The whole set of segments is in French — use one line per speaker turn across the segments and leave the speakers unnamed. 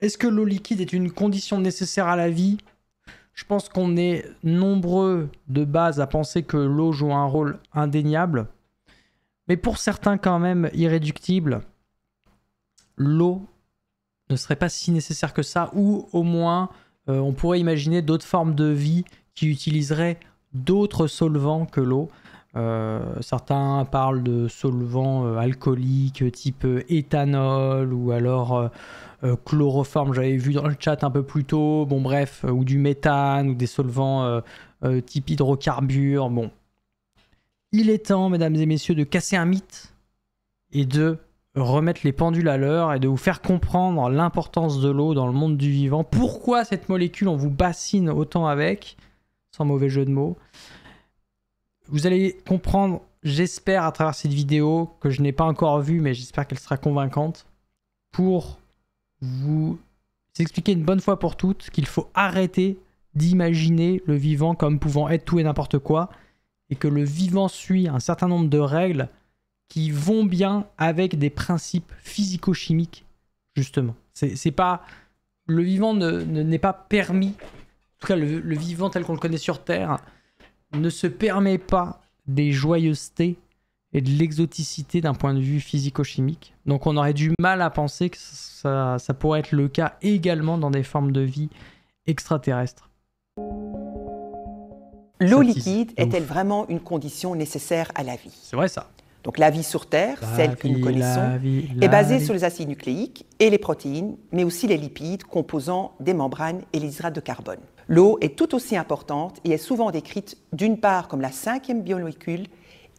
Est-ce que l'eau liquide est une condition nécessaire à la vie? Je pense qu'on est nombreux de base à penser que l'eau joue un rôle indéniable. Mais pour certains quand même irréductibles, l'eau ne serait pas si nécessaire que ça, ou au moins on pourrait imaginer d'autres formes de vie qui utiliseraient d'autres solvants que l'eau. Certains parlent de solvants alcooliques type éthanol ou alors chloroforme, j'avais vu dans le chat un peu plus tôt, bon bref, ou du méthane ou des solvants type hydrocarbures. Bon, il est temps, mesdames et messieurs, de casser un mythe et de remettre les pendules à l'heure et de vous faire comprendre l'importance de l'eau dans le monde du vivant. Pourquoi cette molécule, on vous bassine autant avec, sans mauvais jeu de mots. Vous allez comprendre, j'espère, à travers cette vidéo, que je n'ai pas encore vue, mais j'espère qu'elle sera convaincante, pour vous expliquer une bonne fois pour toutes qu'il faut arrêter d'imaginer le vivant comme pouvant être tout et n'importe quoi, et que le vivant suit un certain nombre de règles qui vont bien avec des principes physico-chimiques, justement. C'est pas... Le vivant n'est pas permis, en tout cas le vivant tel qu'on le connaît sur Terre, ne se permet pas des joyeusetés et de l'exoticité d'un point de vue physico-chimique. Donc on aurait du mal à penser que ça pourrait être le cas également dans des formes de vie extraterrestres.
L'eau liquide est-elle vraiment une condition nécessaire à la vie?
C'est vrai ça.
Donc la vie sur Terre, celle que nous connaissons, est basée sur les acides nucléiques et les protéines, mais aussi les lipides composant des membranes et les hydrates de carbone. L'eau est tout aussi importante et est souvent décrite d'une part comme la cinquième biomolécule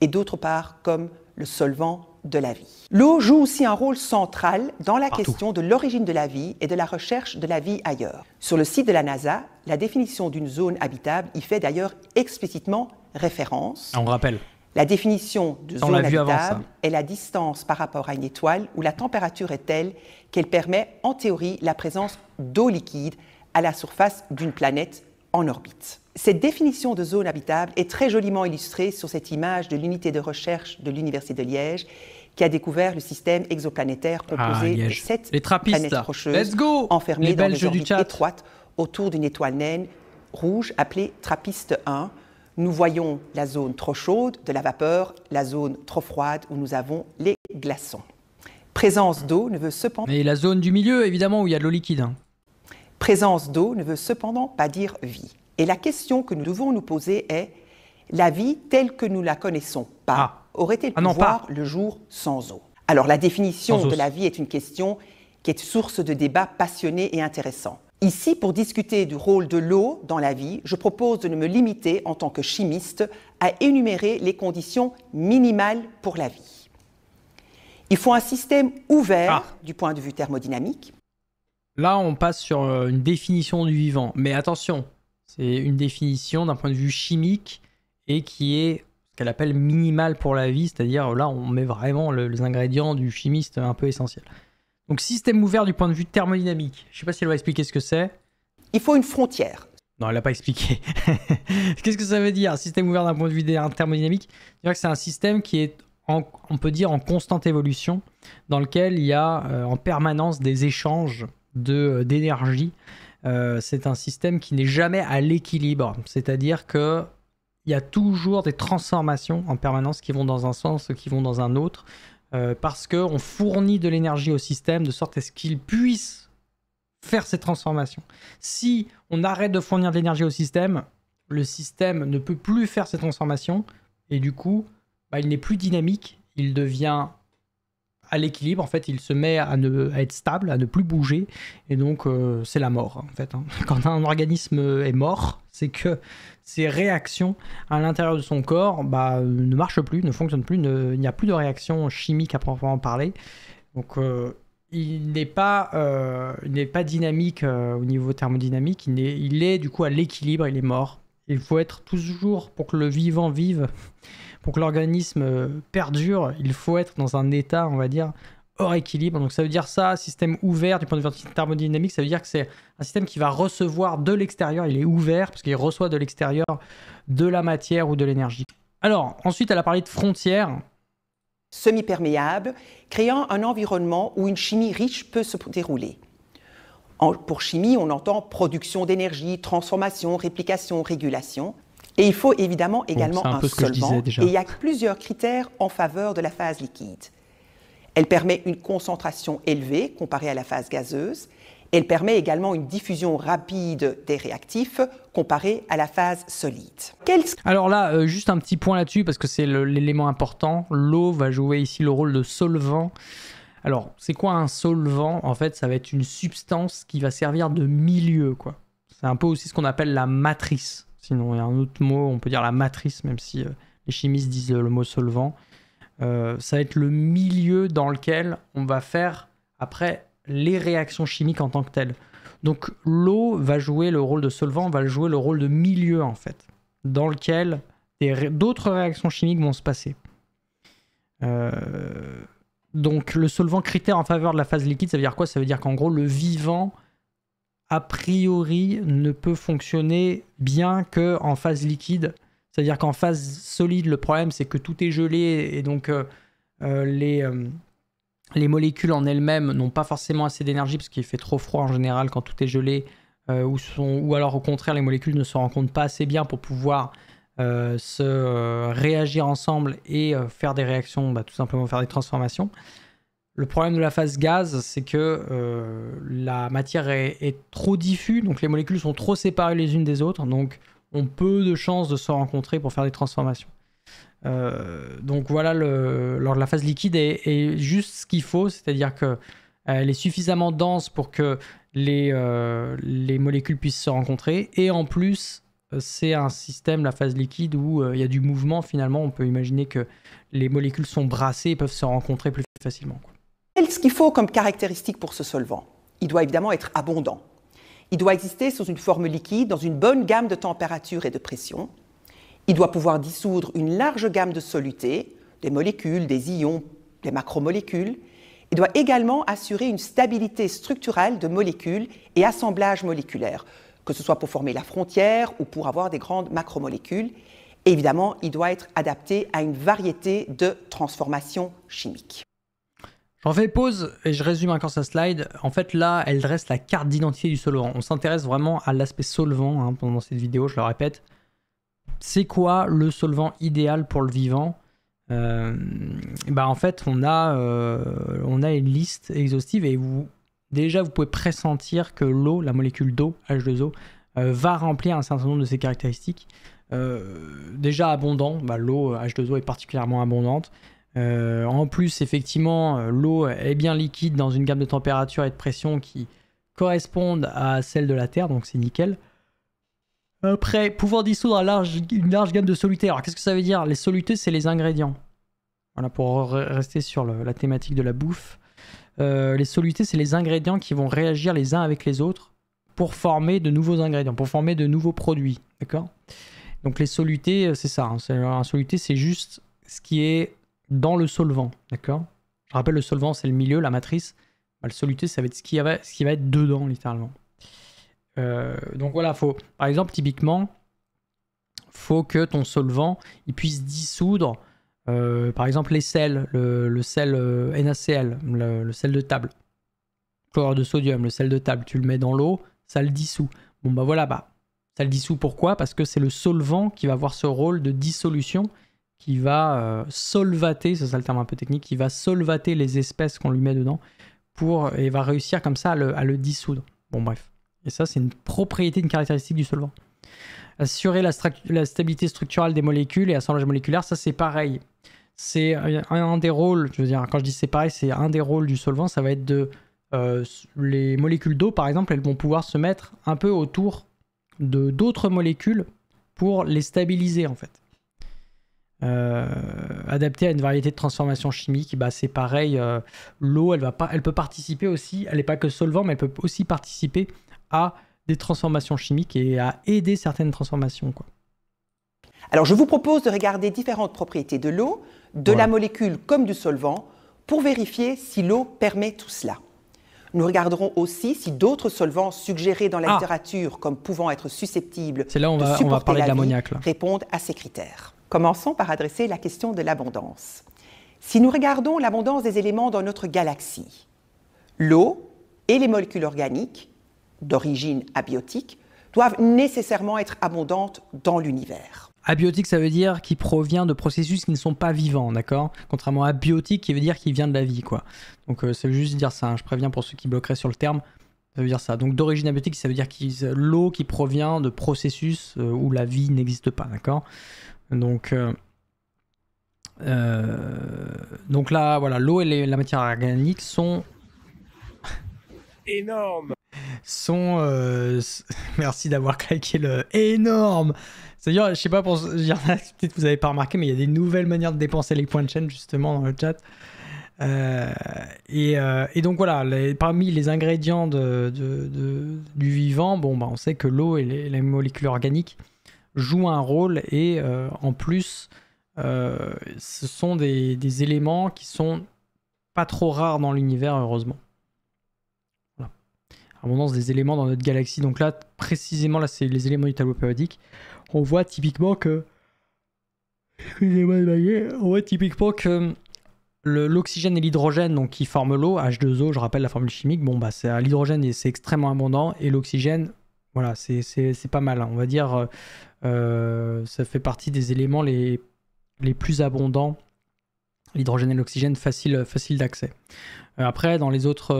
et d'autre part comme le solvant de la vie. L'eau joue aussi un rôle central dans la question de l'origine de la vie et de la recherche de la vie ailleurs. Sur le site de la NASA, la définition d'une zone habitable y fait d'ailleurs explicitement référence.
On rappelle.
La définition de zone habitable est la distance par rapport à une étoile où la température est telle qu'elle permet en théorie la présence d'eau liquide à la surface d'une planète en orbite. Cette définition de zone habitable est très joliment illustrée sur cette image de l'unité de recherche de l'Université de Liège qui a découvert le système exoplanétaire composé de 7 planètes rocheuses enfermées dans des orbites étroites autour d'une étoile naine rouge appelée TRAPPIST 1. Nous voyons la zone trop chaude de la vapeur, la zone trop froide où nous avons les glaçons. Présence d'eau ne veut cependant...
Et la zone du milieu, évidemment, où il y a de l'eau liquide.
Présence d'eau ne veut cependant pas dire vie. Et la question que nous devons nous poser est, la vie telle que nous la connaissons aurait-elle pu voir le jour sans eau? Alors la définition de la vie est une question qui est source de débats passionnés et intéressants. Ici, pour discuter du rôle de l'eau dans la vie, je propose de ne me limiter, en tant que chimiste, à énumérer les conditions minimales pour la vie. Il faut un système ouvert du point de vue thermodynamique.
Là, on passe sur une définition du vivant. Mais attention, c'est une définition d'un point de vue chimique et qui est ce qu'elle appelle minimale pour la vie, c'est-à-dire là, on met vraiment les ingrédients du chimiste un peu essentiels. Donc système ouvert du point de vue thermodynamique. Je ne sais pas si elle va expliquer ce que c'est.
Il faut une frontière.
Non, elle n'a pas expliqué. Qu'est-ce que ça veut dire, système ouvert d'un point de vue thermodynamique? C'est-à-dire que c'est un système qui est, on peut dire, en constante évolution, dans lequel il y a en permanence des échanges d'énergie. C'est un système qui n'est jamais à l'équilibre. C'est-à-dire qu'il y a toujours des transformations en permanence qui vont dans un sens, qui vont dans un autre. Parce qu'on fournit de l'énergie au système de sorte à ce qu'il puisse faire ces transformations. Si on arrête de fournir de l'énergie au système, le système ne peut plus faire ces transformations et du coup, il n'est plus dynamique, il devient à l'équilibre, en fait, il se met à être stable, à ne plus bouger et donc c'est la mort en fait. Quand un organisme est mort, c'est que ses réactions à l'intérieur de son corps ne marchent plus, ne fonctionnent plus, il n'y a plus de réaction chimique à proprement parler. Donc il n'est pas dynamique au niveau thermodynamique, il est du coup à l'équilibre, il est mort. Il faut être toujours, pour que le vivant vive, pour que l'organisme perdure, il faut être dans un état, on va dire, hors équilibre. Donc ça veut dire ça, système ouvert du point de vue thermodynamique, ça veut dire que c'est un système qui va recevoir de l'extérieur, il est ouvert parce qu'il reçoit de l'extérieur de la matière ou de l'énergie. Alors, ensuite, elle a parlé de frontières.
Semi-perméable, créant un environnement où une chimie riche peut se dérouler. Pour chimie, on entend production d'énergie, transformation, réplication, régulation. Et il faut évidemment également un solvant. Et il y a plusieurs critères en faveur de la phase liquide. Elle permet une concentration élevée comparée à la phase gazeuse. Elle permet également une diffusion rapide des réactifs comparée à la phase solide.
Alors là, juste un petit point là-dessus parce que c'est l'élément important. L'eau va jouer ici le rôle de solvant. Alors, c'est quoi un solvant? En fait, ça va être une substance qui va servir de milieu, quoi. C'est un peu aussi ce qu'on appelle la matrice. Sinon, il y a un autre mot, on peut dire la matrice, même si les chimistes disent le mot solvant. Ça va être le milieu dans lequel on va faire, après, les réactions chimiques en tant que telles. Donc, l'eau va jouer le rôle de solvant, va jouer le rôle de milieu, en fait, dans lequel d'autres réactions chimiques vont se passer. Donc, le solvant critère en faveur de la phase liquide, ça veut dire quoi? Ça veut dire qu'en gros, le vivant a priori, ne peut fonctionner bien qu'en phase liquide. C'est-à-dire qu'en phase solide, le problème, c'est que tout est gelé et donc les molécules en elles-mêmes n'ont pas forcément assez d'énergie parce qu'il fait trop froid en général quand tout est gelé ou alors au contraire, les molécules ne se rencontrent pas assez bien pour pouvoir réagir ensemble et faire des réactions, tout simplement faire des transformations. Le problème de la phase gaz, c'est que la matière est trop diffuse, donc les molécules sont trop séparées les unes des autres, donc ont peu de chances de se rencontrer pour faire des transformations. Donc voilà, lors de la phase liquide est juste ce qu'il faut, c'est-à-dire qu'elle est suffisamment dense pour que les molécules puissent se rencontrer, et en plus, c'est un système, la phase liquide, où il y a du mouvement. Finalement, on peut imaginer que les molécules sont brassées et peuvent se rencontrer plus facilement, quoi.
Ce qu'il faut comme caractéristique pour ce solvant, il doit évidemment être abondant. Il doit exister sous une forme liquide, dans une bonne gamme de température et de pression. Il doit pouvoir dissoudre une large gamme de solutés, des molécules, des ions, des macromolécules. Il doit également assurer une stabilité structurale de molécules et assemblage moléculaire, que ce soit pour former la frontière ou pour avoir des grandes macromolécules. Et évidemment, il doit être adapté à une variété de transformations chimiques.
J'en fais pause et je résume encore sa slide. En fait, là, elle dresse la carte d'identité du solvant. On s'intéresse vraiment à l'aspect solvant pendant cette vidéo, je le répète. C'est quoi le solvant idéal pour le vivant? En fait, on a une liste exhaustive et déjà, vous pouvez pressentir que l'eau, la molécule d'eau, H2O, va remplir un certain nombre de ses caractéristiques. Déjà abondant, l'eau H2O est particulièrement abondante. En plus, effectivement, l'eau est bien liquide dans une gamme de température et de pression qui correspondent à celle de la Terre, donc c'est nickel. Après, pouvoir dissoudre une large gamme de solutés. Alors, qu'est-ce que ça veut dire? Les solutés, c'est les ingrédients. Voilà, pour rester sur la thématique de la bouffe. Les solutés, c'est les ingrédients qui vont réagir les uns avec les autres pour former de nouveaux ingrédients, pour former de nouveaux produits. D'accord? Donc, les solutés, c'est ça. Un soluté, c'est juste ce qui est dans le solvant, d'accord? Je rappelle, le solvant, c'est le milieu, la matrice. Le soluté, ça va être ce qui va être dedans, littéralement. Donc voilà, par exemple, typiquement, faut que ton solvant il puisse dissoudre, par exemple, les sels, le sel NaCl, le sel de table, chlorure de sodium, le sel de table, tu le mets dans l'eau, ça le dissout. Bon, ça le dissout, pourquoi? Parce que c'est le solvant qui va avoir ce rôle de dissolution, qui va solvater, c'est ça le terme un peu technique, qui va solvater les espèces qu'on lui met dedans et va réussir comme ça à le dissoudre. Bon, bref. Et ça, c'est une propriété, une caractéristique du solvant. Assurer la stabilité structurale des molécules et assemblage moléculaire, ça c'est pareil. C'est un des rôles, je veux dire, quand je dis c'est pareil, c'est un des rôles du solvant, ça va être les molécules d'eau, par exemple, elles vont pouvoir se mettre un peu autour d'autres molécules pour les stabiliser, en fait. Adapté à une variété de transformations chimiques, c'est pareil. L'eau, elle peut participer aussi, elle n'est pas que solvant, mais elle peut aussi participer à des transformations chimiques et à aider certaines transformations, quoi.
Alors, je vous propose de regarder différentes propriétés de l'eau, de la molécule comme du solvant, pour vérifier si l'eau permet tout cela. Nous regarderons aussi si d'autres solvants suggérés dans la littérature comme pouvant être susceptibles
de supporter la vie
répondent à ces critères. Commençons par adresser la question de l'abondance. Si nous regardons l'abondance des éléments dans notre galaxie, l'eau et les molécules organiques d'origine abiotique, doivent nécessairement être abondantes dans l'univers.
Abiotique, ça veut dire qui provient de processus qui ne sont pas vivants, d'accord? Contrairement à biotique, qui veut dire qui vient de la vie, quoi. Donc ça veut juste dire ça, hein. Je préviens pour ceux qui bloqueraient sur le terme, ça veut dire ça. Donc d'origine abiotique, ça veut dire l'eau qui provient de processus où la vie n'existe pas, d'accord? Donc là, voilà, l'eau et la matière organique sont...
énormes.
Merci d'avoir claqué le énorme. C'est-à-dire, je sais pas, peut-être que vous avez pas remarqué, mais il y a des nouvelles manières de dépenser les points de chaîne justement dans le chat. Et donc voilà, parmi les ingrédients du vivant, bon, bah, on sait que l'eau et les molécules organiques jouent un rôle et en plus, ce sont des éléments qui sont pas trop rares dans l'univers, heureusement. Voilà. Abondance des éléments dans notre galaxie. Donc là, précisément, là, c'est les éléments du tableau périodique. On voit typiquement que... Excusez-moi de bailler. On voit typiquement que l'oxygène et l'hydrogène, donc qui forment l'eau, H2O, je rappelle la formule chimique, bon, bah, l'hydrogène, c'est extrêmement abondant, et l'oxygène, voilà, c'est pas mal. Hein. On va dire, ça fait partie des éléments les plus abondants, l'hydrogène et l'oxygène, facile d'accès. Après, dans les autres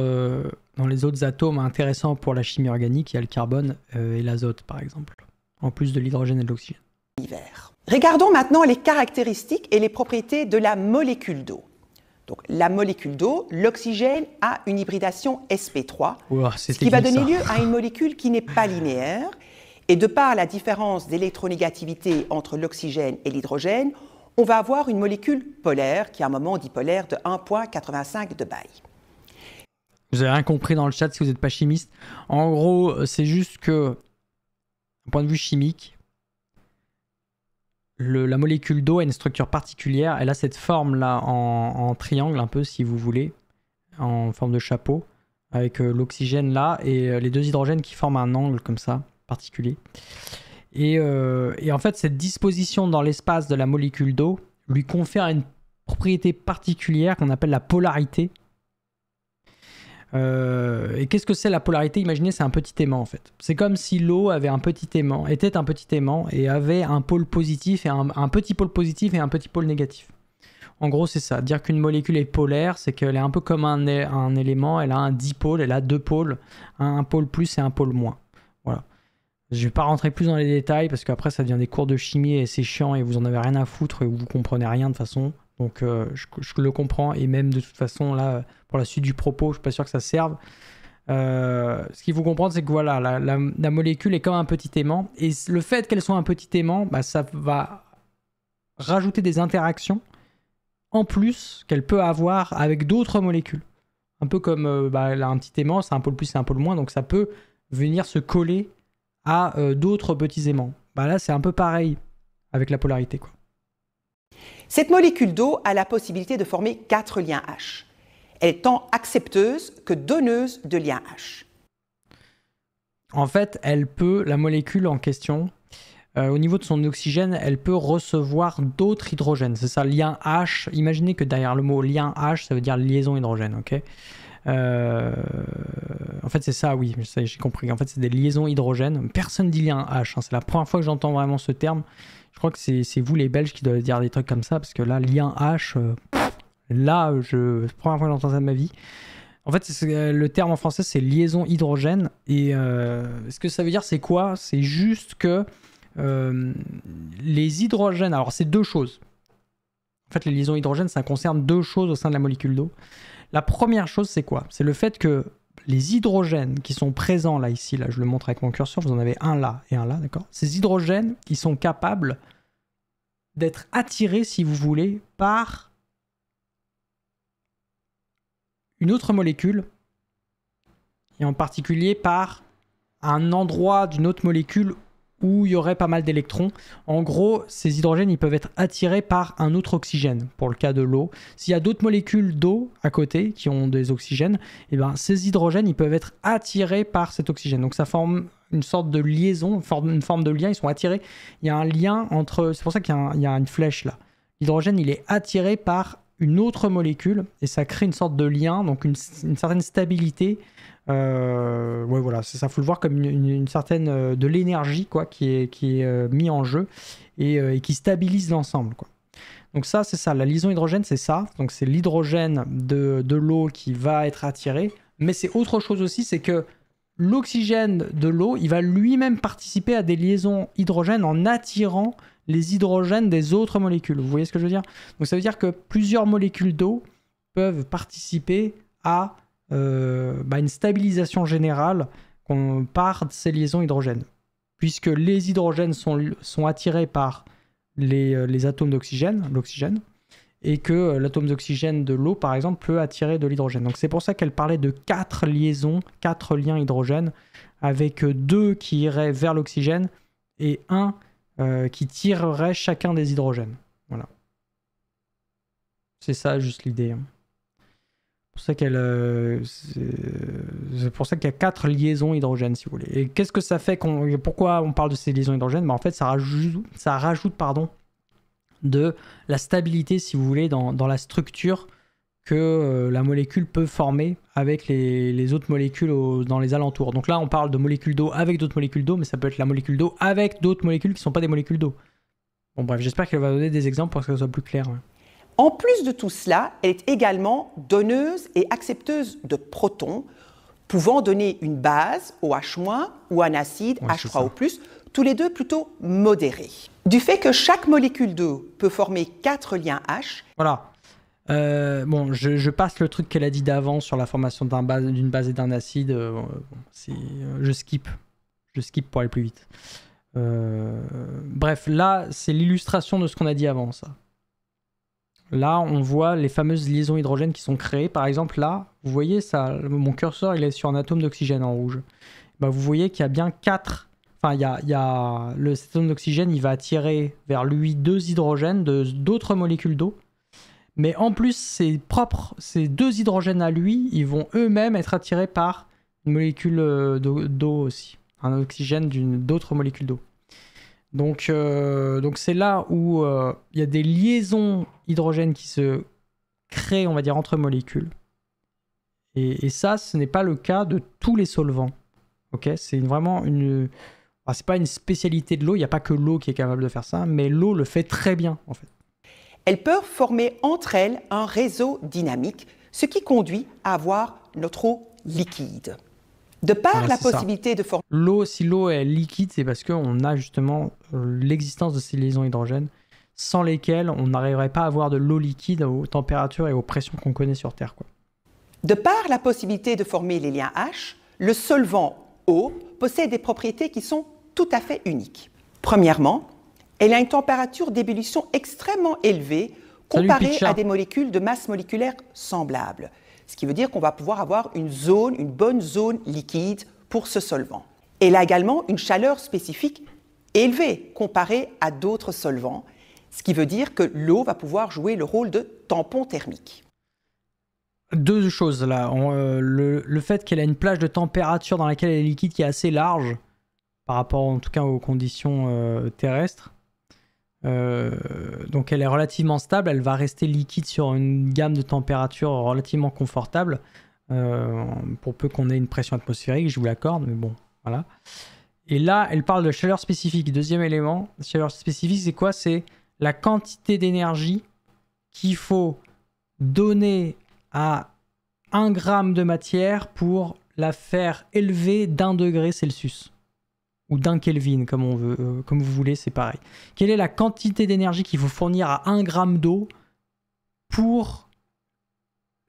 atomes intéressants pour la chimie organique, il y a le carbone et l'azote, par exemple, en plus de l'hydrogène et de l'oxygène.
Regardons maintenant les caractéristiques et les propriétés de la molécule d'eau. Donc, la molécule d'eau, l'oxygène a une hybridation sp3, ce qui va donner lieu à une molécule qui n'est pas linéaire. Et de par la différence d'électronégativité entre l'oxygène et l'hydrogène, on va avoir une molécule polaire qui a un moment dipolaire de 1,85 de Baye.
Vous n'avez rien compris dans le chat si vous n'êtes pas chimiste. En gros, c'est juste que, d'un point de vue chimique, la molécule d'eau a une structure particulière. Elle a cette forme-là en triangle, un peu, si vous voulez, en forme de chapeau, avec l'oxygène là et les deux hydrogènes qui forment un angle comme ça, particulier. Et en fait, cette disposition dans l'espace de la molécule d'eau lui confère une propriété particulière qu'on appelle la polarité. Et qu'est-ce que c'est la polarité? Imaginez, c'est un petit aimant en fait. C'est comme si l'eau avait était un petit aimant et avait un pôle positif et un petit pôle positif et un petit pôle négatif. En gros, c'est ça. Dire qu'une molécule est polaire, c'est qu'elle est un peu comme un élément. Elle a un dipôle, elle a deux pôles, un pôle plus et un pôle moins. Voilà. Je ne vais pas rentrer plus dans les détails parce qu'après, ça devient des cours de chimie et c'est chiant et vous en avez rien à foutre et vous comprenez rien de toute façon. Donc, je le comprends et même de toute façon, là, pour la suite du propos, je ne suis pas sûr que ça serve. Ce qu'il faut comprendre, c'est que voilà, la molécule est comme un petit aimant et le fait qu'elle soit un petit aimant, bah, ça va rajouter des interactions en plus qu'elle peut avoir avec d'autres molécules. Un peu comme elle a un petit aimant, c'est un pôle plus et un pôle moins, donc ça peut venir se coller à d'autres petits aimants. Bah là, c'est un peu pareil avec la polarité, quoi.
Cette molécule d'eau a la possibilité de former 4 liens H. Elle est tant accepteuse que donneuse de liens H.
En fait, la molécule en question, au niveau de son oxygène, elle peut recevoir d'autres hydrogènes. C'est ça, lien H. Imaginez que derrière le mot lien H, ça veut dire liaison hydrogène, ok? En fait, c'est ça, oui, j'ai compris. En fait, c'est des liaisons hydrogènes. Personne dit lien H, hein. C'est la première fois que j'entends vraiment ce terme. Je crois que c'est vous les Belges qui doivent dire des trucs comme ça, parce que là, lien H, c'est la première fois que j'entends ça de ma vie. En fait, le terme en français, c'est liaison hydrogène. Et ce que ça veut dire, c'est quoi? C'est juste que les hydrogènes, alors c'est deux choses. En fait, les liaisons hydrogènes, ça concerne deux choses au sein de la molécule d'eau. La première chose, c'est quoi? C'est le fait que les hydrogènes qui sont présents là, ici, là, je le montre avec mon curseur, vous en avez un là et un là, d'accord? Ces hydrogènes, ils sont capables d'être attirés, si vous voulez, par une autre molécule, et en particulier par un endroit d'une autre molécule où il y aurait pas mal d'électrons. En gros, ces hydrogènes, ils peuvent être attirés par un autre oxygène, pour le cas de l'eau. S'il y a d'autres molécules d'eau à côté qui ont des oxygènes, et ben, ces hydrogènes, ils peuvent être attirés par cet oxygène. Donc ça forme une sorte de liaison, une forme de lien, ils sont attirés. Il y a un lien entre... C'est pour ça qu'il y a une flèche là. L'hydrogène, il est attiré par une autre molécule et ça crée une sorte de lien, donc une certaine stabilité Ouais, voilà, c'est ça. Faut le voir comme une certaine de l'énergie quoi, qui est mis en jeu et qui stabilise l'ensemble, quoi. Donc ça, c'est ça. La liaison hydrogène, c'est ça. Donc c'est l'hydrogène de l'eau qui va être attiré. Mais c'est autre chose aussi, c'est que l'oxygène de l'eau, il va lui-même participer à des liaisons hydrogènes en attirant les hydrogènes des autres molécules. Vous voyez ce que je veux dire? Donc ça veut dire que plusieurs molécules d'eau peuvent participer à une stabilisation générale par ces liaisons hydrogènes. Puisque les hydrogènes sont attirés par les atomes d'oxygène, l'oxygène, et que l'atome d'oxygène de l'eau, par exemple, peut attirer de l'hydrogène. Donc c'est pour ça qu'elle parlait de 4 liaisons, 4 liens hydrogènes, avec 2 qui iraient vers l'oxygène et 1 qui tirerait chacun des hydrogènes. Voilà. C'est ça juste l'idée. C'est pour ça qu'il y a 4 liaisons hydrogènes, si vous voulez. Et qu'est-ce que ça fait pourquoi on parle de ces liaisons hydrogènes? En fait, ça rajoute de la stabilité, si vous voulez, dans la structure que la molécule peut former avec les autres molécules dans les alentours. Donc là, on parle de molécules d'eau avec d'autres molécules d'eau, mais ça peut être la molécule d'eau avec d'autres molécules qui ne sont pas des molécules d'eau. Bon bref, j'espère qu'elle va donner des exemples pour que ça soit plus clair. Ouais.
En plus de tout cela, elle est également donneuse et accepteuse de protons, pouvant donner une base, OH- ou un acide, H3O+, tous les deux plutôt modérés. Du fait que chaque molécule d'eau peut former 4 liens H...
Voilà. Bon, je passe le truc qu'elle a dit d'avant sur la formation d'une base et d'un acide. Je skip. Je skip pour aller plus vite. Bref, là, c'est l'illustration de ce qu'on a dit avant, ça. Là, on voit les fameuses liaisons hydrogènes qui sont créées. Par exemple, là, vous voyez, ça, mon curseur, il est sur un atome d'oxygène en rouge. Bah, vous voyez qu'il y a bien 4... Enfin, cet atome d'oxygène, il va attirer vers lui 2 hydrogènes d'autres molécules d'eau. Mais en plus, ces 2 hydrogènes à lui, ils vont eux-mêmes être attirés par une molécule d'eau aussi. Un oxygène d'autres molécules d'eau. Donc c'est là où il y a des liaisons hydrogènes qui se créent, on va dire, entre molécules. Et ça, ce n'est pas le cas de tous les solvants. Okay, c'est vraiment c'est pas une spécialité de l'eau, il n'y a pas que l'eau qui est capable de faire ça, mais l'eau le fait très bien, en fait.
Elles peuvent former entre elles un réseau dynamique, ce qui conduit à avoir notre eau liquide. De par la possibilité de former...
Si l'eau est liquide, c'est parce qu'on a justement l'existence de ces liaisons hydrogènes, sans lesquelles on n'arriverait pas à avoir de l'eau liquide aux températures et aux pressions qu'on connaît sur Terre, quoi.
De par la possibilité de former les liens H, le solvant eau possède des propriétés qui sont tout à fait uniques. Premièrement, elle a une température d'ébullition extrêmement élevée comparée à des molécules de masse moléculaire semblable. Ce qui veut dire qu'on va pouvoir avoir une bonne zone liquide pour ce solvant. Elle a également une chaleur spécifique élevée comparée à d'autres solvants, ce qui veut dire que l'eau va pouvoir jouer le rôle de tampon thermique.
2 choses là. Le fait qu'elle a une plage de température dans laquelle elle est liquide qui est assez large, par rapport en tout cas aux conditions terrestres. Donc elle est relativement stable, elle va rester liquide sur une gamme de températures relativement confortable, pour peu qu'on ait une pression atmosphérique, je vous l'accorde, mais bon, voilà. Et là, elle parle de chaleur spécifique. Deuxième élément, chaleur spécifique, c'est quoi? C'est la quantité d'énergie qu'il faut donner à 1 gramme de matière pour la faire élever d'1 degré Celsius. Ou d'1 Kelvin, comme on veut, comme vous voulez, c'est pareil. Quelle est la quantité d'énergie qu'il faut fournir à 1 gramme d'eau pour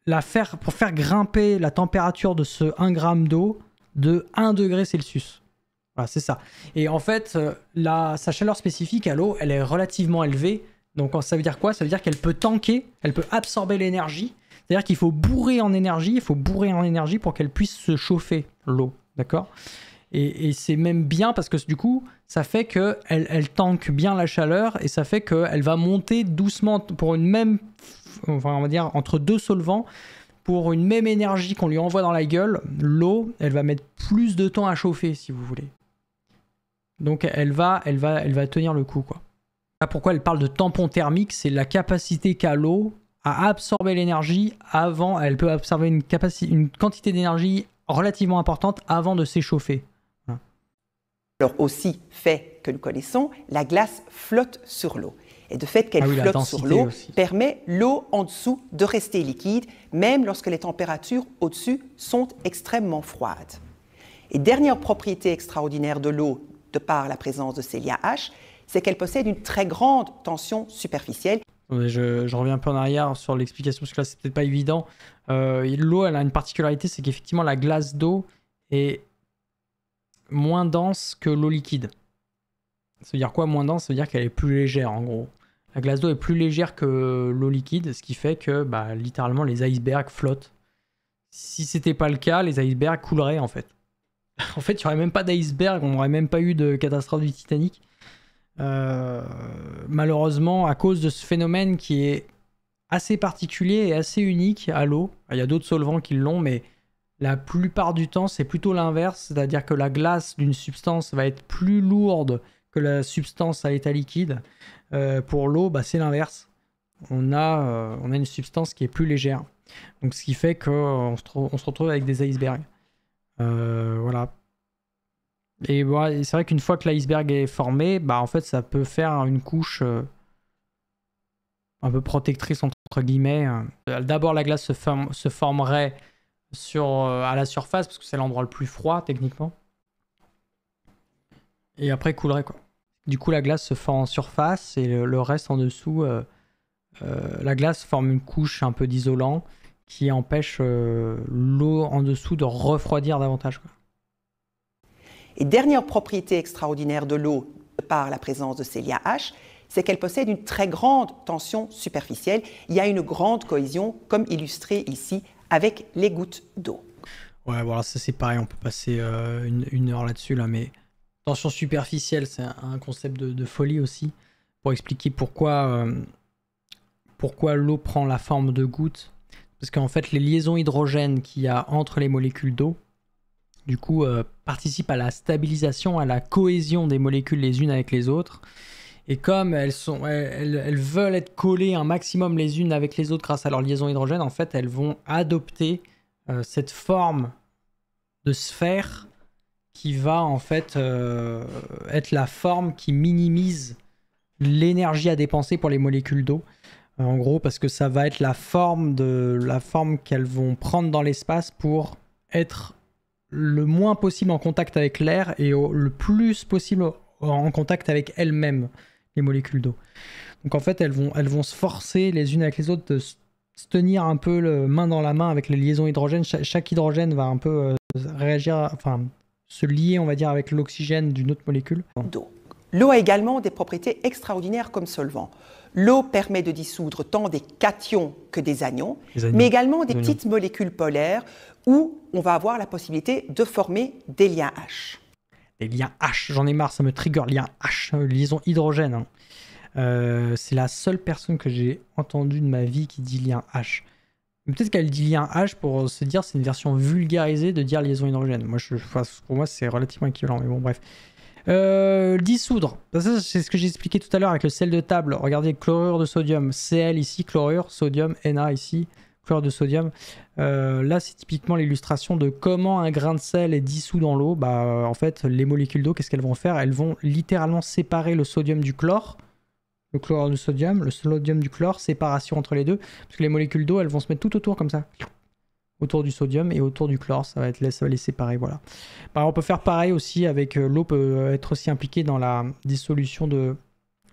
faire grimper la température de ce 1 gramme d'eau de 1 degré Celsius? Voilà, c'est ça. Et en fait, sa chaleur spécifique à l'eau, elle est relativement élevée. Donc ça veut dire quoi? Ça veut dire qu'elle peut tanker, elle peut absorber l'énergie. C'est-à-dire qu'il faut bourrer en énergie, pour qu'elle puisse se chauffer, l'eau. D'accord? Et c'est même bien parce que du coup, ça fait qu'elle tanque bien la chaleur et ça fait qu'elle va monter doucement pour une même, enfin on va dire entre 2 solvants, pour une même énergie qu'on lui envoie dans la gueule, l'eau, elle va mettre plus de temps à chauffer si vous voulez. Donc elle va tenir le coup, quoi. Là, pourquoi elle parle de tampon thermique, c'est la capacité qu'a l'eau à absorber l'énergie avant, elle peut absorber une quantité d'énergie relativement importante avant de s'échauffer.
Alors aussi, fait que nous connaissons, la glace flotte sur l'eau. Et de fait qu'elle flotte sur l'eau permet l'eau en dessous de rester liquide, même lorsque les températures au-dessus sont extrêmement froides. Et dernière propriété extraordinaire de l'eau, de par la présence de ces liens H, c'est qu'elle possède une très grande tension superficielle.
Je reviens un peu en arrière sur l'explication, parce que là, c'est peut-être pas évident. L'eau, elle a une particularité, c'est qu'effectivement, la glace d'eau est moins dense que l'eau liquide. Ça veut dire quoi, moins dense? Ça veut dire qu'elle est plus légère, en gros. La glace d'eau est plus légère que l'eau liquide, ce qui fait que, littéralement, les icebergs flottent. Si c'était pas le cas, les icebergs couleraient, en fait. En fait, il n'y aurait même pas d'iceberg, on n'aurait même pas eu de catastrophe du Titanic. Malheureusement, à cause de ce phénomène qui est assez particulier et assez unique à l'eau. Il y a d'autres solvants qui l'ont, mais la plupart du temps, c'est plutôt l'inverse. C'est-à-dire que la glace d'une substance va être plus lourde que la substance à l'état liquide. Pour l'eau, c'est l'inverse. On a une substance qui est plus légère. Donc, ce qui fait qu'on se retrouve avec des icebergs. Voilà. Et c'est vrai qu'une fois que l'iceberg est formé, en fait, ça peut faire une couche un peu protectrice, entre guillemets. D'abord, la glace se formerait à la surface, parce que c'est l'endroit le plus froid, techniquement. Et après, coulerait, quoi. Du coup, la glace se forme en surface, et le reste en dessous, la glace forme une couche un peu d'isolant qui empêche l'eau en dessous de refroidir davantage, quoi.
Et dernière propriété extraordinaire de l'eau par la présence de ces liens H, c'est qu'elle possède une très grande tension superficielle. Il y a une grande cohésion, comme illustré ici, avec les gouttes d'eau.
Ouais, voilà, ça c'est pareil, on peut passer une heure là-dessus, là, mais tension superficielle, c'est un concept de folie aussi, pour expliquer pourquoi l'eau prend la forme de gouttes. Parce qu'en fait, les liaisons hydrogènes qu'il y a entre les molécules d'eau, du coup, participent à la stabilisation, à la cohésion des molécules les unes avec les autres. Et comme elles veulent être collées un maximum les unes avec les autres grâce à leur liaison hydrogène, en fait, elles vont adopter cette forme de sphère qui va en fait être la forme qui minimise l'énergie à dépenser pour les molécules d'eau. En gros, parce que ça va être la forme qu'elles vont prendre dans l'espace pour être le moins possible en contact avec l'air et le plus possible en contact avec elles-mêmes, les molécules d'eau. Donc en fait, elles vont se forcer les unes avec les autres de se tenir un peu main dans la main avec les liaisons hydrogène. Chaque hydrogène va un peu réagir, enfin se lier, on va dire, avec l'oxygène d'une autre molécule.
L'eau a également des propriétés extraordinaires comme solvant. L'eau permet de dissoudre tant des cations que des anions, mais également des petites molécules polaires où on va avoir la possibilité de former des liens H.
Des liens H, j'en ai marre, ça me trigger, liens H, liaison hydrogène. C'est la seule personne que j'ai entendue de ma vie qui dit lien H. Peut-être qu'elle dit lien H pour se dire c'est une version vulgarisée de dire liaison hydrogène. Pour moi, c'est relativement équivalent, mais bon, bref. Dissoudre, ça c'est ce que j'ai expliqué tout à l'heure avec le sel de table. Regardez, chlorure de sodium, Cl ici, chlorure, sodium, Na ici, chlorure de sodium. Là c'est typiquement l'illustration de comment un grain de sel est dissous dans l'eau. En fait les molécules d'eau, qu'est-ce qu'elles vont faire? Elles vont littéralement séparer le sodium du chlore, le chlorure du sodium, le sodium du chlore, séparation entre les deux, parce que les molécules d'eau elles vont se mettre tout autour comme ça, autour du sodium et autour du chlore, ça va les séparer, voilà. On peut faire pareil aussi avec l'eau, peut être aussi impliquée dans la dissolution de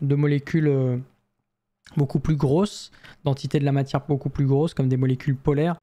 molécules beaucoup plus grosses, d'entités de la matière beaucoup plus grosses, comme des molécules polaires.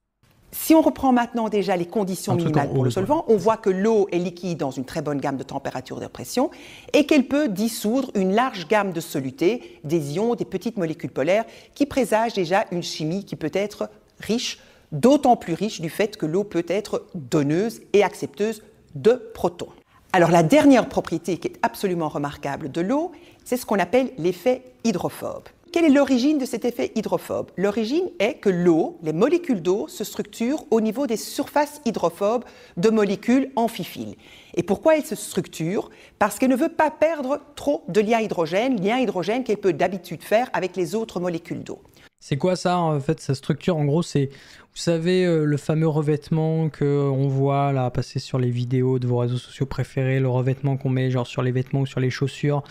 Si on reprend maintenant déjà les conditions minimales pour le solvant, on voit que l'eau est liquide dans une très bonne gamme de température et de pression et qu'elle peut dissoudre une large gamme de solutés, des ions, des petites molécules polaires, qui présagent déjà une chimie qui peut être riche, d'autant plus riche du fait que l'eau peut être donneuse et accepteuse de protons. Alors la dernière propriété qui est absolument remarquable de l'eau, c'est ce qu'on appelle l'effet hydrophobe. Quelle est l'origine de cet effet hydrophobe? L'origine est que l'eau, les molécules d'eau, se structurent au niveau des surfaces hydrophobes de molécules amphiphiles. Et pourquoi elles se structurent? Parce qu'elle ne veut pas perdre trop de liens hydrogène qu'elle peut d'habitude faire avec les autres molécules d'eau.
C'est quoi ça en fait, sa structure? En gros, c'est, vous savez, le fameux revêtement qu'on voit là passer sur les vidéos de vos réseaux sociaux préférés, le revêtement qu'on met genre sur les vêtements ou sur les chaussures,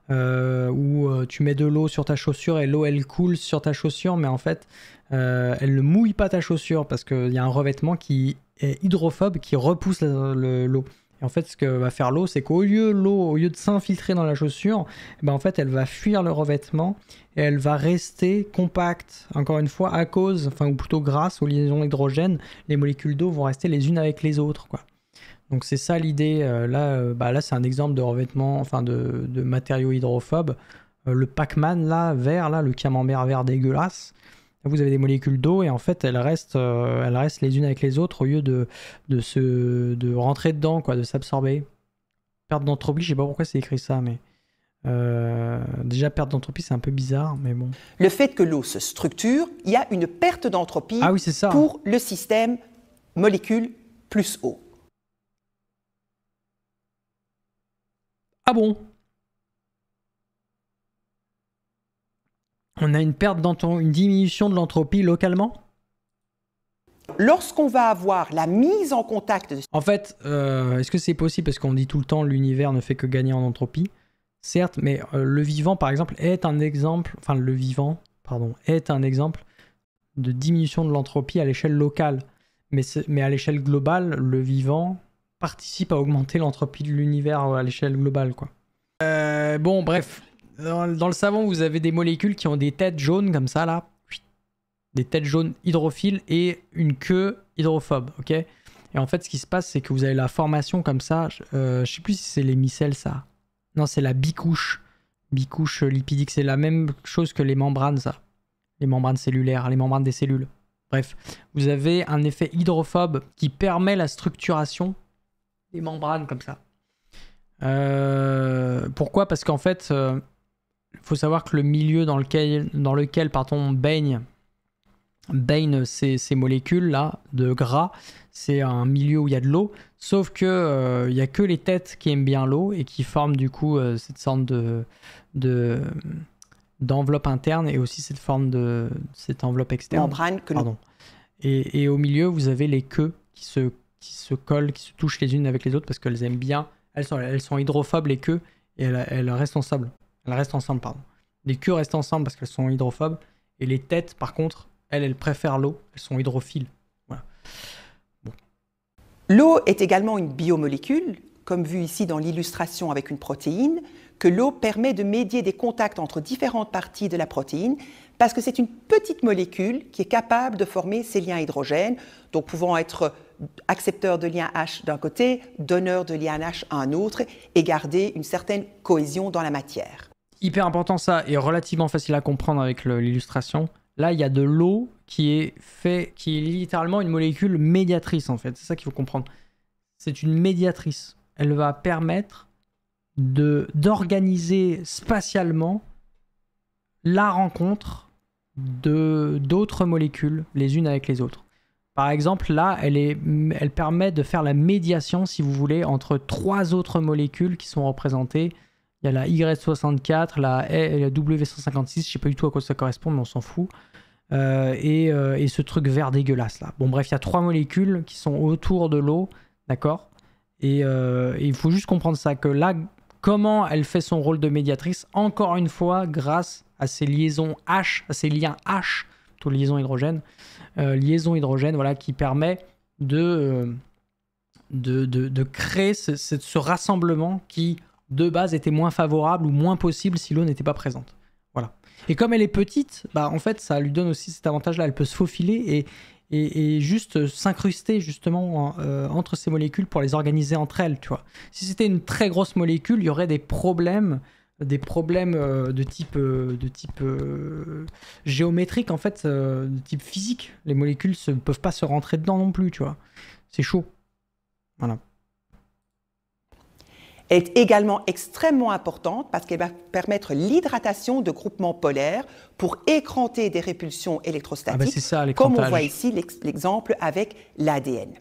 où tu mets de l'eau sur ta chaussure et l'eau elle coule sur ta chaussure, mais en fait, elle ne mouille pas ta chaussure parce qu'il y a un revêtement qui est hydrophobe qui repousse l'eau. Et en fait, ce que va faire l'eau, c'est qu'au lieu de s'infiltrer dans la chaussure, eh ben en fait, elle va fuir le revêtement et elle va rester compacte. Encore une fois, à cause, enfin ou plutôt grâce aux liaisons hydrogènes, les molécules d'eau vont rester les unes avec les autres, quoi. Donc c'est ça l'idée. Là, c'est un exemple de revêtement, enfin de matériaux hydrophobes. Le Pac-Man là, vert, là, le camembert vert dégueulasse. Vous avez des molécules d'eau et en fait elles restent les unes avec les autres au lieu de rentrer dedans, quoi, de s'absorber. Perte d'entropie, je sais pas pourquoi c'est écrit ça, mais déjà perte d'entropie c'est un peu bizarre, mais bon.
Le fait que l'eau se structure, il y a une perte d'entropie pour le système molécule plus eau.
Ah bon? On a une diminution de l'entropie localement?
Lorsqu'on va avoir la mise en contact...
En fait, est-ce que c'est possible? Parce qu'on dit tout le temps l'univers ne fait que gagner en entropie. Certes, mais le vivant, par exemple, est un exemple... Enfin, le vivant, pardon, est un exemple de diminution de l'entropie à l'échelle locale. Mais à l'échelle globale, le vivant participe à augmenter l'entropie de l'univers à l'échelle globale, quoi. Bon, bref. Dans le savon, vous avez des molécules qui ont des têtes jaunes comme ça, là. Des têtes jaunes hydrophiles et une queue hydrophobe, ok? Et en fait, ce qui se passe, c'est que vous avez la formation comme ça. Je sais plus si c'est les micelles, ça. Non, c'est la bicouche. Bicouche lipidique. C'est la même chose que les membranes, ça. Les membranes cellulaires, les membranes des cellules. Bref, vous avez un effet hydrophobe qui permet la structuration des membranes comme ça. Pourquoi? Parce qu'en fait... il faut savoir que le milieu dans lequel baignent ces molécules-là de gras, c'est un milieu où il y a de l'eau, sauf que il n'y a que les têtes qui aiment bien l'eau et qui forment du coup cette sorte d'enveloppe interne et aussi cette enveloppe externe.
Membrane que
Pardon. Et au milieu, vous avez les queues qui se collent, qui se touchent les unes avec les autres parce qu'elles aiment bien. Elles sont hydrophobes, les queues, et elles restent ensemble. Pardon. Les queues restent ensemble parce qu'elles sont hydrophobes. Et les têtes, par contre, elles préfèrent l'eau. Elles sont hydrophiles. Voilà. Bon.
L'eau est également une biomolécule, comme vu ici dans l'illustration avec une protéine, que l'eau permet de médier des contacts entre différentes parties de la protéine parce que c'est une petite molécule qui est capable de former ces liens hydrogènes, donc pouvant être accepteur de lien H d'un côté, donneur de lien H à un autre, et garder une certaine cohésion dans la matière.
Hyper important ça, et relativement facile à comprendre avec l'illustration. Là, il y a de l'eau qui est littéralement une molécule médiatrice, en fait. C'est ça qu'il faut comprendre. C'est une médiatrice. Elle va permettre d'organiser spatialement la rencontre d'autres molécules, les unes avec les autres. Par exemple, là, elle permet de faire la médiation, si vous voulez, entre 3 autres molécules qui sont représentées. Il y a la Y64, la W156, je ne sais pas du tout à quoi ça correspond, mais on s'en fout. Et ce truc vert dégueulasse, là. Bon, bref, il y a 3 molécules qui sont autour de l'eau, d'accord? Et il faut juste comprendre ça, que là, comment elle fait son rôle de médiatrice, encore une fois, grâce à ces liaisons H, à ces liens H, plutôt liaison hydrogène, voilà, qui permet de créer ce rassemblement qui, de base, était moins favorable ou moins possible si l'eau n'était pas présente. Voilà. Et comme elle est petite, bah, en fait, ça lui donne aussi cet avantage-là. Elle peut se faufiler et juste s'incruster justement entre ces molécules pour les organiser entre elles, tu vois. Si c'était une très grosse molécule, il y aurait des problèmes de type géométrique, en fait, de type physique. Les molécules ne peuvent pas se rentrer dedans non plus, tu vois. C'est chaud. Voilà.
Elle est également extrêmement importante parce qu'elle va permettre l'hydratation de groupements polaires pour écranter des répulsions électrostatiques,
c'est ça,
comme on voit ici l'exemple avec l'ADN.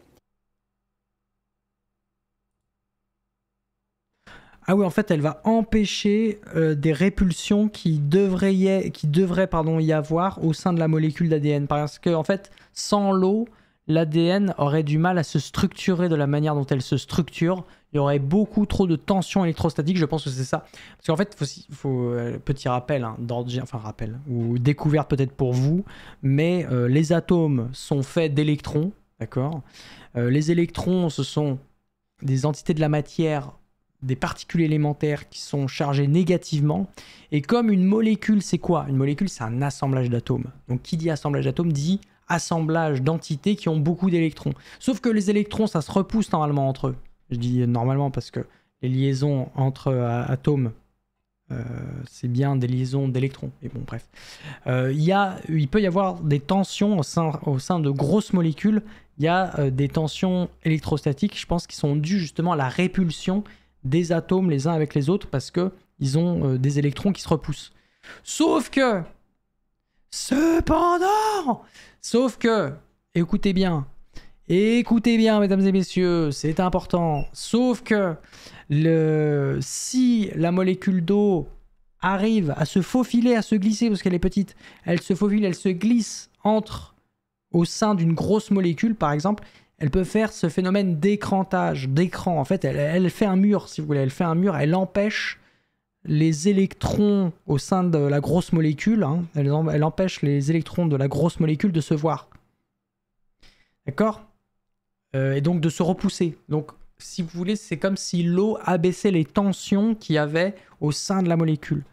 Ah oui, en fait, elle va empêcher des répulsions qui devraient y avoir au sein de la molécule d'ADN. Parce que, en fait, sans l'eau, l'ADN aurait du mal à se structurer de la manière dont elle se structure. Il y aurait beaucoup trop de tension électrostatique, je pense que c'est ça. Parce qu'en fait, petit rappel, hein, rappel, ou découverte peut-être pour vous, mais les atomes sont faits d'électrons, d'accord. Les électrons, ce sont des entités de la matière, des particules élémentaires qui sont chargées négativement. Et comme une molécule, c'est quoi? Une molécule, c'est un assemblage d'atomes. Donc qui dit assemblage d'atomes dit assemblage d'entités qui ont beaucoup d'électrons. Sauf que les électrons, ça se repousse normalement entre eux. Je dis normalement parce que les liaisons entre atomes, c'est bien des liaisons d'électrons. Et bon, bref. Il peut y avoir des tensions au sein de grosses molécules. Il y a des tensions électrostatiques, je pense, qui sont dues justement à la répulsion des atomes les uns avec les autres parce qu'ils ont des électrons qui se repoussent. Sauf que, écoutez bien, mesdames et messieurs, c'est important. Sauf que si la molécule d'eau arrive à se faufiler, à se glisser, parce qu'elle est petite, elle se faufile, elle se glisse au sein d'une grosse molécule, par exemple, elle peut faire ce phénomène d'écrantage, d'écran. En fait, elle fait un mur, si vous voulez. Elle fait un mur, elle empêche les électrons au sein de la grosse molécule, hein, elle empêche les électrons de la grosse molécule de se voir. D'accord ? Et donc de se repousser. Donc, si vous voulez, c'est comme si l'eau abaissait les tensions qu'il y avait au sein de la molécule.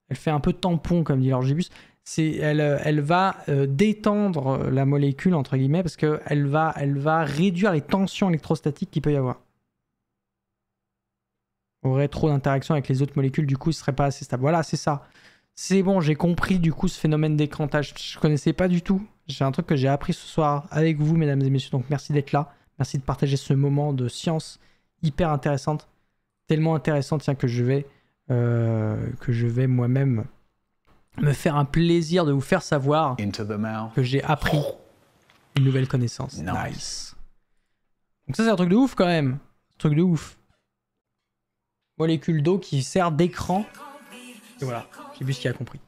Elle fait un peu tampon, comme dit l'Orgibus. Elle va détendre la molécule, entre guillemets, parce qu'elle va réduire les tensions électrostatiques qu'il peut y avoir. Il y aurait trop d'interactions avec les autres molécules, du coup, ce ne serait pas assez stable. Voilà, c'est ça. C'est bon, j'ai compris, du coup, ce phénomène d'écrantage. Je ne connaissais pas du tout. C'est un truc que j'ai appris ce soir avec vous, mesdames et messieurs. Donc, merci d'être là. Merci de partager ce moment de science hyper intéressante. Tellement intéressante, tiens, que je vais moi-même me faire un plaisir de vous faire savoir que j'ai appris une nouvelle connaissance. Nice. Donc ça, c'est un truc de ouf quand même. Un truc de ouf. Molécule d'eau qui sert d'écran. Et voilà, j'ai vu ce qu'il a compris.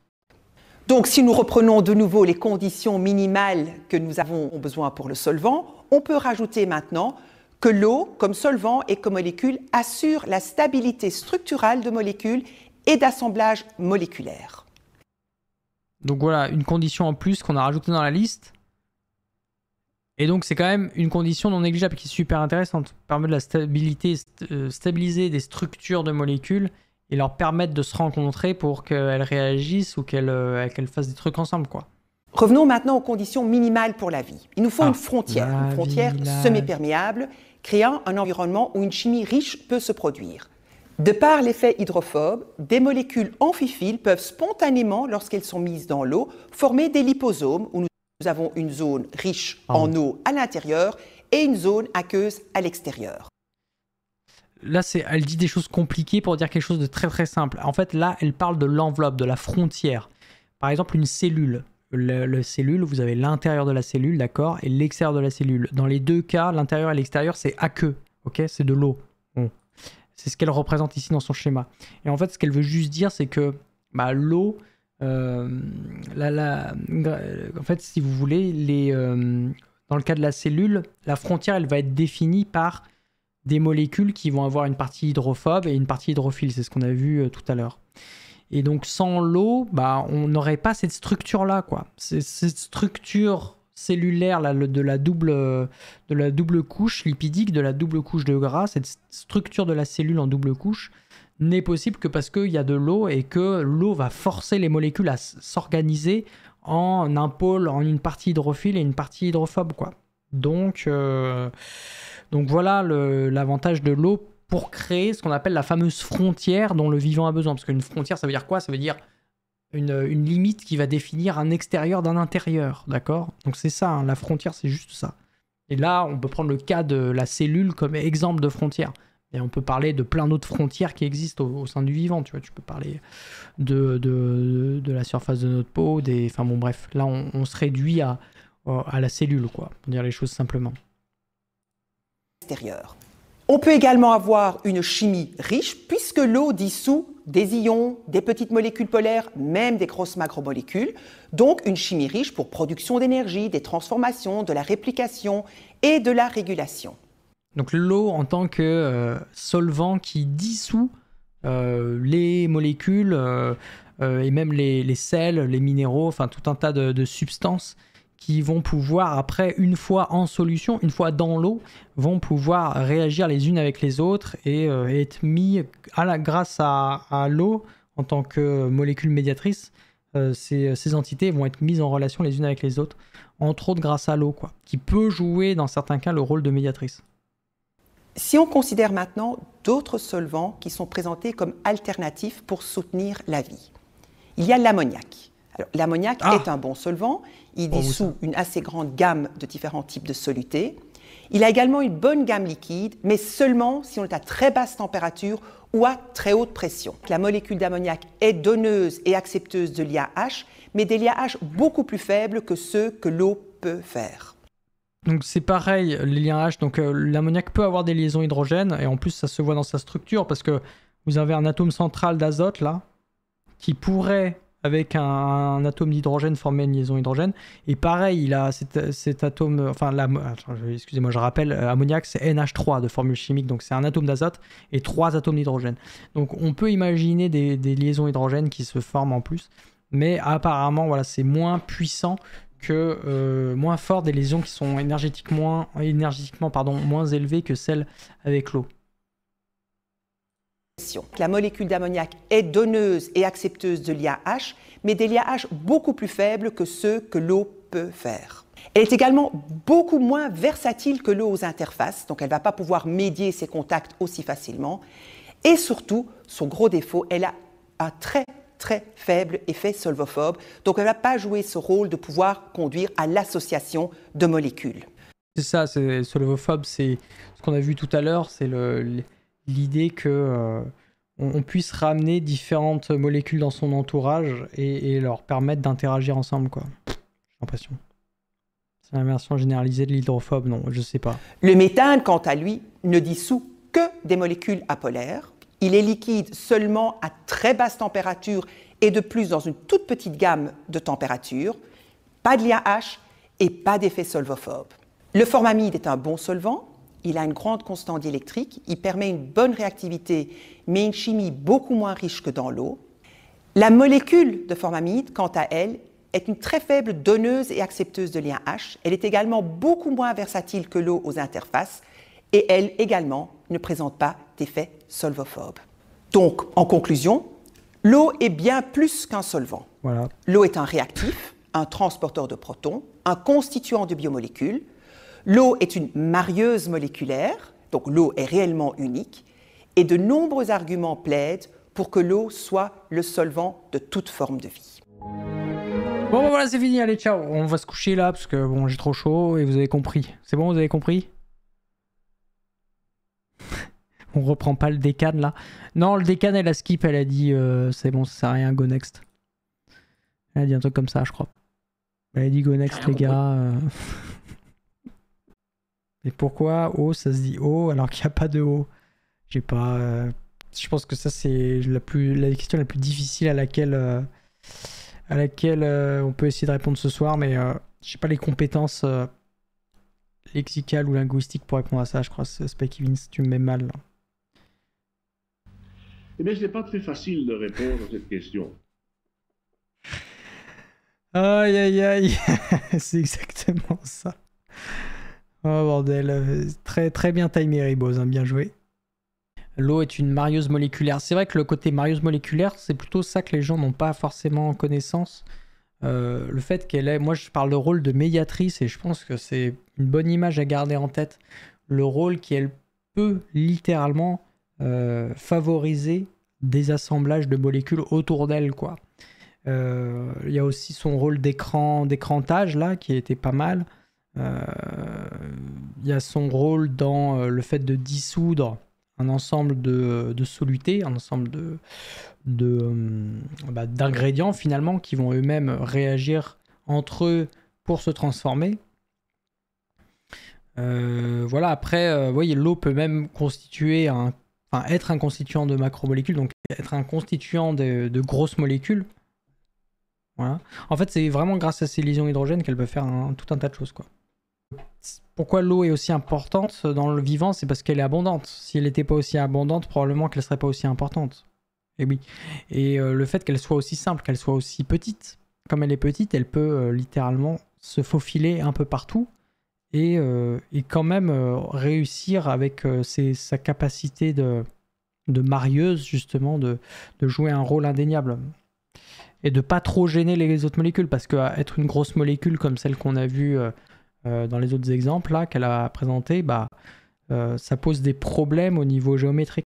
Donc si nous reprenons de nouveau les conditions minimales que nous avons besoin pour le solvant, on peut rajouter maintenant que l'eau, comme solvant et comme molécule, assure la stabilité structurale de molécules et d'assemblage moléculaire.
Donc voilà, une condition en plus qu'on a rajoutée dans la liste. Et donc c'est quand même une condition non négligeable qui est super intéressante. Permet de la stabiliser des structures de molécules et leur permettre de se rencontrer pour qu'elles réagissent ou qu'elles fassent des trucs ensemble, quoi.
Revenons maintenant aux conditions minimales pour la vie. Il nous faut une frontière semi-perméable, créant un environnement où une chimie riche peut se produire. De par l'effet hydrophobe, des molécules amphiphiles peuvent spontanément, lorsqu'elles sont mises dans l'eau, former des liposomes où nous avons une zone riche en eau à l'intérieur et une zone aqueuse à l'extérieur.
Là, elle dit des choses compliquées pour dire quelque chose de très très simple. En fait, là, elle parle de l'enveloppe, de la frontière. Par exemple, une cellule. La cellule, vous avez l'intérieur de la cellule, d'accord, et l'extérieur de la cellule. Dans les deux cas, l'intérieur et l'extérieur, c'est aqueux, ok, c'est de l'eau. Bon. C'est ce qu'elle représente ici dans son schéma. Et en fait, ce qu'elle veut juste dire, c'est que l'eau, en fait, si vous voulez, dans le cas de la cellule, la frontière, elle va être définie par des molécules qui vont avoir une partie hydrophobe et une partie hydrophile. C'est ce qu'on a vu tout à l'heure. Et donc, sans l'eau, on n'aurait pas cette structure-là, quoi. Cette structure cellulaire là, de la double couche lipidique, de la double couche de gras, cette structure de la cellule en double couche n'est possible que parce qu'il y a de l'eau et que l'eau va forcer les molécules à s'organiser en un pôle, en une partie hydrophile et une partie hydrophobe, quoi. Donc voilà l'avantage de l'eau pour créer ce qu'on appelle la fameuse frontière dont le vivant a besoin. Parce qu'une frontière, ça veut dire quoi? Ça veut dire une limite qui va définir un extérieur d'un intérieur, d'accord? Donc c'est ça, hein, la frontière, c'est juste ça. Et là, on peut prendre le cas de la cellule comme exemple de frontière. Et on peut parler de plein d'autres frontières qui existent au sein du vivant, tu vois. Tu peux parler de la surface de notre peau, enfin bon bref, là on se réduit à la cellule, quoi, pour dire les choses simplement.
Extérieur. On peut également avoir une chimie riche puisque l'eau dissout des ions, des petites molécules polaires, même des grosses macromolécules. Donc une chimie riche pour production d'énergie, des transformations, de la réplication et de la régulation.
Donc l'eau en tant que solvant qui dissout les molécules et même les sels, les minéraux, enfin tout un tas de substances qui vont pouvoir après, une fois en solution, une fois dans l'eau, vont pouvoir réagir les unes avec les autres et être mis, grâce à l'eau en tant que molécule médiatrice, ces entités vont être mises en relation les unes avec les autres, entre autres grâce à l'eau, quoi, qui peut jouer dans certains cas le rôle de médiatrice.
Si on considère maintenant d'autres solvants qui sont présentés comme alternatifs pour soutenir la vie, il y a l'ammoniac. L'ammoniac est un bon solvant, il dissout une assez grande gamme de différents types de solutés. Il a également une bonne gamme liquide, mais seulement si on est à très basse température ou à très haute pression. La molécule d'ammoniac est donneuse et accepteuse de l'IAH, mais des liens beaucoup plus faibles que ceux que l'eau peut faire.
Donc c'est pareil, les liens H, donc l'ammoniac peut avoir des liaisons hydrogènes, et en plus ça se voit dans sa structure, parce que vous avez un atome central d'azote là, qui pourrait, avec un atome d'hydrogène, former une liaison hydrogène. Et pareil, il a cet atome... Enfin, excusez-moi, je rappelle, ammoniac, c'est NH3 de formule chimique. Donc, c'est un atome d'azote et 3 atomes d'hydrogène. Donc, on peut imaginer des liaisons hydrogènes qui se forment en plus. Mais apparemment, voilà, c'est moins puissant moins fort des liaisons qui sont énergétiquement moins élevées que celles avec l'eau.
La molécule d'ammoniac est donneuse et accepteuse de l'IAH, mais des liens beaucoup plus faibles que ceux que l'eau peut faire. Elle est également beaucoup moins versatile que l'eau aux interfaces, donc elle ne va pas pouvoir médier ses contacts aussi facilement. Et surtout, son gros défaut, elle a un très faible effet solvophobe, donc elle ne va pas jouer ce rôle de pouvoir conduire à l'association de molécules.
C'est ça, c'est solvophobe, c'est ce qu'on a vu tout à l'heure, c'est l'idée que on puisse ramener différentes molécules dans son entourage et leur permettre d'interagir ensemble, quoi. J'ai l'impression. C'est la version généralisée de l'hydrophobe, non, je sais pas.
Le méthane, quant à lui, ne dissout que des molécules apolaires. Il est liquide seulement à très basse température et de plus dans une toute petite gamme de températures. Pas de lien H et pas d'effet solvophobe. Le formamide est un bon solvant. Il a une grande constante diélectrique, il permet une bonne réactivité, mais une chimie beaucoup moins riche que dans l'eau. La molécule de formamide, quant à elle, est une très faible donneuse et accepteuse de liens H. Elle est également beaucoup moins versatile que l'eau aux interfaces et elle également ne présente pas d'effet solvophobe. Donc, en conclusion, l'eau est bien plus qu'un solvant.
Voilà.
L'eau est un réactif, un transporteur de protons, un constituant de biomolécules. L'eau est une marieuse moléculaire, donc l'eau est réellement unique, et de nombreux arguments plaident pour que l'eau soit le solvant de toute forme de vie.
Bon, voilà, c'est fini, allez, ciao. On va se coucher là, parce que bon, j'ai trop chaud, et vous avez compris. C'est bon, vous avez compris? On reprend pas le décan, là. Non, le décan, elle a skip, elle a dit, c'est bon, ça sert à rien, go next. Elle a dit un truc comme ça, je crois. Elle a dit go next, les gars. Et pourquoi O, ça se dit O alors qu'il n'y a pas de O? J'ai pas. Je pense que ça, c'est la question la plus difficile à laquelle on peut essayer de répondre ce soir, mais j'ai pas les compétences lexicales ou linguistiques pour répondre à ça, je crois. Spike Vince, tu me mets mal. Là.
Eh bien, ce n'est pas très facile de répondre à cette question.
Aïe, aïe, aïe. C'est exactement ça. Oh bordel, très bien timé Ribose, hein, bien joué. L'eau est une marieuse moléculaire. C'est vrai que le côté marieuse moléculaire, c'est plutôt ça que les gens n'ont pas forcément connaissance. Le fait qu'elle ait... Moi, je parle de rôle de médiatrice et je pense que c'est une bonne image à garder en tête. Le rôle qu'elle peut littéralement favoriser des assemblages de molécules autour d'elle, quoi. Il y a aussi son rôle d'écrantage, là, qui était pas mal. Il y a son rôle dans le fait de dissoudre un ensemble de solutés, un ensemble d'ingrédients finalement qui vont eux-mêmes réagir entre eux pour se transformer. Voilà, après, vous voyez, l'eau peut même constituer être un constituant de macromolécules, donc être un constituant de grosses molécules. Voilà. En fait, c'est vraiment grâce à ces liaisons hydrogènes qu'elle peut faire tout un tas de choses, quoi. Pourquoi l'eau est aussi importante dans le vivant? C'est parce qu'elle est abondante. Si elle n'était pas aussi abondante, probablement qu'elle ne serait pas aussi importante. Et oui. Et le fait qu'elle soit aussi simple, qu'elle soit aussi petite, comme elle est petite, elle peut littéralement se faufiler un peu partout et quand même réussir avec sa capacité de marieuse, justement, de jouer un rôle indéniable. Et de pas trop gêner les autres molécules, parce qu'être une grosse molécule comme celle qu'on a vue dans les autres exemples là qu'elle a présentés, bah, ça pose des problèmes au niveau géométrique.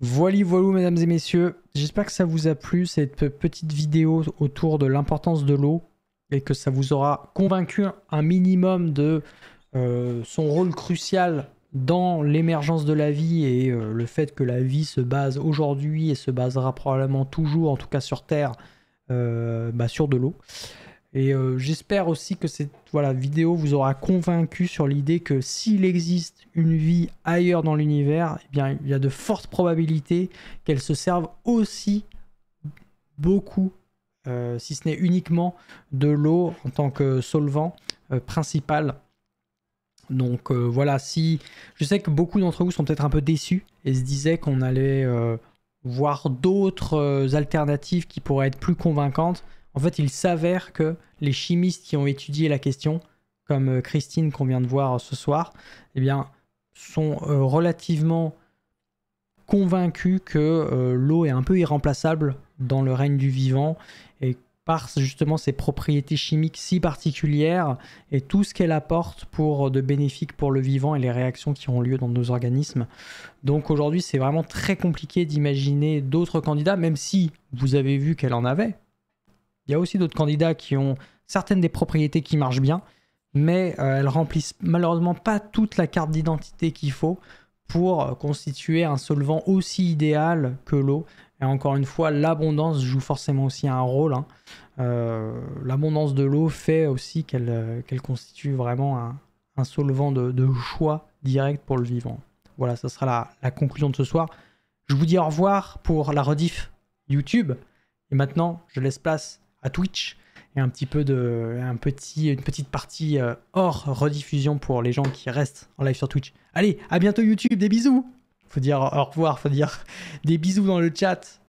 Voilà, mesdames et messieurs, j'espère que ça vous a plu, cette petite vidéo autour de l'importance de l'eau, et que ça vous aura convaincu un minimum de son rôle crucial dans l'émergence de la vie et le fait que la vie se base aujourd'hui et se basera probablement toujours, en tout cas sur Terre, sur de l'eau. Et j'espère aussi que cette vidéo vous aura convaincu sur l'idée que s'il existe une vie ailleurs dans l'univers, eh bien, il y a de fortes probabilités qu'elle se serve aussi beaucoup, si ce n'est uniquement, de l'eau en tant que solvant principal. Donc voilà, si je sais que beaucoup d'entre vous sont peut-être un peu déçus et se disaient qu'on allait voir d'autres alternatives qui pourraient être plus convaincantes. En fait, il s'avère que les chimistes qui ont étudié la question, comme Christine qu'on vient de voir ce soir, eh bien, sont relativement convaincus que l'eau est un peu irremplaçable dans le règne du vivant et par justement ses propriétés chimiques si particulières et tout ce qu'elle apporte de bénéfique pour le vivant et les réactions qui ont lieu dans nos organismes. Donc aujourd'hui, c'est vraiment très compliqué d'imaginer d'autres candidats, même si vous avez vu qu'elle en avait. Il y a aussi d'autres candidats qui ont certaines des propriétés qui marchent bien, mais elles remplissent malheureusement pas toute la carte d'identité qu'il faut pour constituer un solvant aussi idéal que l'eau. Et encore une fois, l'abondance joue forcément aussi un rôle. L'abondance de l'eau fait aussi qu'elle constitue vraiment un solvant de choix direct pour le vivant. Voilà, ça sera la conclusion de ce soir. Je vous dis au revoir pour la rediff YouTube. Et maintenant, je laisse place à Twitch et une petite partie hors rediffusion pour les gens qui restent en live sur Twitch. Allez, à bientôt YouTube, des bisous. Faut dire au revoir, faut dire des bisous dans le chat.